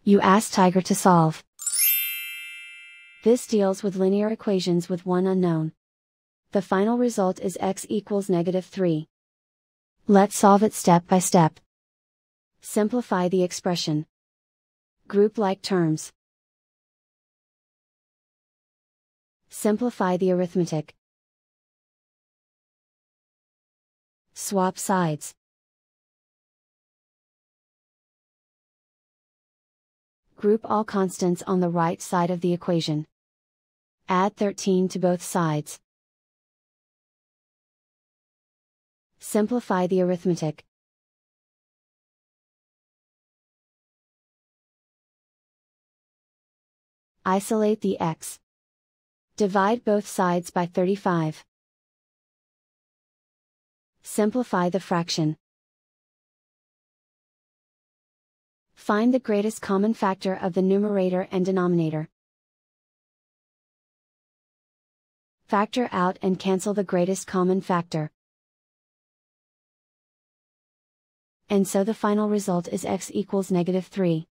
You ask Tiger to solve. This deals with linear equations with one unknown. The final result is x equals -3. Let's solve it step by step. Simplify the expression. Group like terms. Simplify the arithmetic. Swap sides. Group all constants on the right side of the equation. Add 13 to both sides. Simplify the arithmetic. Isolate the x. Divide both sides by 35. Simplify the fraction. Find the greatest common factor of the numerator and denominator. Factor out and cancel the greatest common factor. And so the final result is x equals -3.